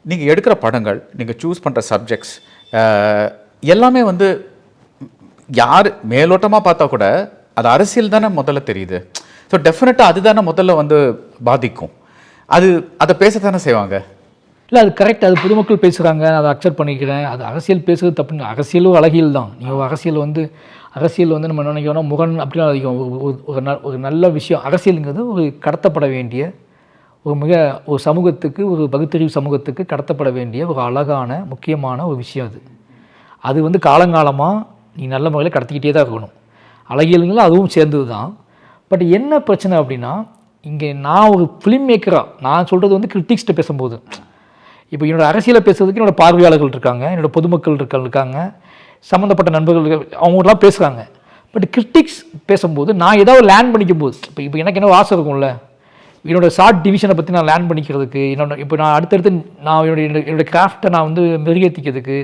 நீங்கள் எடுக்கிற படங்கள், நீங்கள் சூஸ் பண்ணுற சப்ஜெக்ட்ஸ் எல்லாமே வந்து யார் மேலோட்டமாக பார்த்தா கூட அது அரசியல் தானே முதல்ல தெரியுது. ஸோ டெஃபினட்டாக அதுதானே முதல்ல வந்து பாதிக்கும். அதை பேசத்தானே செய்வாங்க. இல்லை, அது கரெக்ட். அது பொதுமக்கள் பேசுகிறாங்க, அதை அக்செப்ட் பண்ணிக்கிறேன். அது அரசியல் பேசுகிறது தப்புன்னு. அரசியலும் அழகியல் தான். நீங்கள் அரசியல் வந்து நம்ம நினைக்கிறோம்னா முரண் அப்படிலாம் அதிகம். ஒரு நல்ல விஷயம். அரசியலுங்கிறது ஒரு கடத்தப்பட வேண்டிய ஒரு சமூகத்துக்கு, ஒரு பகுத்தறிவு சமூகத்துக்கு கடத்தப்பட வேண்டிய ஒரு அழகான முக்கியமான ஒரு விஷயம். அது வந்து காலங்காலமாக நீ நல்ல முறையில் கடத்திக்கிட்டே தான் இருக்கணும். அழகியலுங்களும் அதுவும் சேர்ந்தது தான். பட் என்ன பிரச்சனை அப்படின்னா, இங்கே நான் ஒரு ஃபிலிம் மேக்கராக நான் சொல்கிறது வந்து கிரிட்டிக்ஸ்கிட்ட பேசும்போது, இப்போ என்னோடய அரசியலை பேசுறதுக்கு என்னோடய பார்வையாளர்கள் இருக்காங்க, என்னோடய பொதுமக்கள் இருக்காங்க, சம்மந்தப்பட்ட நண்பர்கள் அவங்களாம் பேசுகிறாங்க. பட் கிரிட்டிக்ஸ் பேசும்போது நான் ஏதாவது லேர்ன் பண்ணிக்கும் போது, இப்போ எனக்கு என்ன ஆசை இருக்கும்ல, என்னோடய ஷார்ட் டிவிஷனை பற்றி நான் லேர்ன் பண்ணிக்கிறதுக்கு, இப்போ நான் அடுத்தடுத்து நான் என்னோடய கிராஃப்டை நான் வந்து மெருகேற்றிக்கிறதுக்கு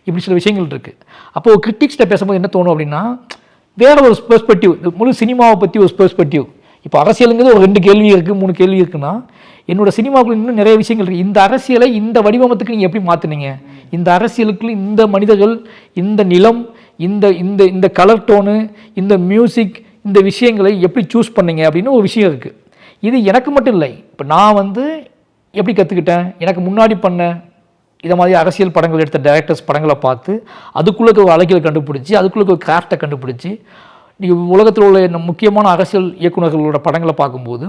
இப்படி சில விஷயங்கள் இருக்குது. அப்போது ஒரு கிரிட்டிக்ஸ்கிட்ட பேசும்போது என்ன தோணும் அப்படின்னா, வேறு ஒரு பெர்ஸ்பெக்டிவ், முழு சினிமாவை பற்றி ஒரு பெர்ஸ்பெக்டிவ். இப்போ அரசியலுங்கிறது ஒரு 2 கேள்வி இருக்குது, 3 கேள்வி இருக்குன்னா, என்னோட சினிமாவுக்குள்ள இன்னும் நிறைய விஷயங்கள் இருக்குது. இந்த அரசியலை இந்த வடிவமத்துக்கு நீங்கள் எப்படி மாற்றினீங்க, இந்த அரசியலுக்குள்ள இந்த மனிதர்கள், இந்த நிலம், இந்த இந்த இந்த கலர் டோனு, இந்த மியூசிக், இந்த விஷயங்களை எப்படி சூஸ் பண்ணீங்க அப்படின்னு ஒரு விஷயம் இருக்குது. இது எனக்கு மட்டும் இல்லை. இப்போ நான் வந்து எப்படி கற்றுக்கிட்டேன், எனக்கு முன்னாடி பண்ண இதை மாதிரி அரசியல் படங்கள் எடுத்த டைரக்டர்ஸ் படங்களை பார்த்து அதுக்குள்ளே ஒரு அழகியலை கண்டுபிடிச்சி, அதுக்குள்ளே ஒரு கிராஃப்டை கண்டுபிடிச்சி, நீங்கள் உலகத்தில் உள்ள முக்கியமான அரசியல் இயக்குநர்களோட படங்களை பார்க்கும்போது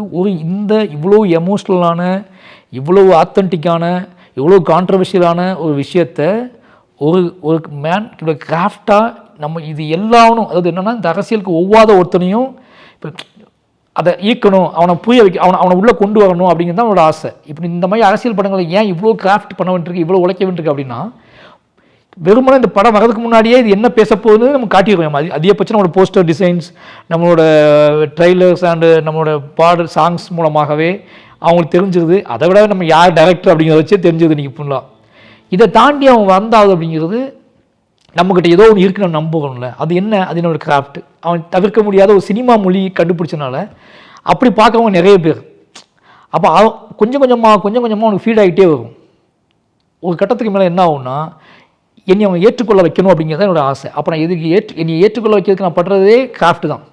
இவ்வளோ எமோஷ்னலான, இவ்வளோ ஆத்தென்டிக்கான, இவ்வளோ கான்ட்ரவர்ஷியலான ஒரு விஷயத்தை ஒரு மேனோட கிராஃப்டாக நம்ம இது எல்லாவனும், அதாவது என்னென்னா, இந்த அரசியலுக்கு ஒவ்வாத ஒருத்தனையும் இப்போ அதை ஈர்க்கணும், அவனை புரிய வைக்க, அவனை உள்ளே கொண்டு வரணும் அப்படிங்கிறது தான் அவனோட ஆசை. இப்போ இந்த மாதிரி அரசியல் படங்களை ஏன் இவ்வளோ கிராஃப்ட் பண்ண வேண்டியிருக்கு, இவ்வளோ உழைக்க வேண்டியிருக்கு அப்படின்னா, வெறுமனே இந்த படம் வரதுக்கு முன்னாடியே இது என்ன பேச போகுதுன்னு நம்ம காட்டிடுவோம். அதிகபட்சம் நம்மளோட போஸ்டர் டிசைன்ஸ், நம்மளோட ட்ரெய்லர்ஸ் அண்டு நம்மளோட பாடல் சாங்ஸ் மூலமாகவே அவங்களுக்கு தெரிஞ்சிருது. அதை விட நம்ம யார் டைரக்டர் அப்படிங்கிறத வச்சே தெரிஞ்சுது நீங்கள் ஃபுல்லாக. இதை தாண்டி அவன் வந்தாது அப்படிங்கிறது நம்மக்கிட்ட ஏதோ ஒன்று இருக்குன்னு நம்ம நம்புகிறோம்ல, அது என்ன, அது என்னோட கிராஃப்ட். அவன் தவிர்க்க முடியாத ஒரு சினிமா மொழி கண்டுபிடிச்சனால அப்படி பார்க்குறவங்க நிறைய பேர். அப்போ கொஞ்சம் கொஞ்சமாக அவனுக்கு ஃபீட் ஆகிட்டே வரும். ஒரு கட்டத்துக்கு மேலே என்ன ஆகும்னா, என்னை அவன் ஏற்றுக்கொள்ள வைக்கணும் அப்படிங்கிறது என்னோட ஆசை. அப்போ நான் என்னை ஏற்றுக்கொள்ள வைக்கிறதுக்கு நான் பண்ணுறதே கிராஃப்ட் தான்.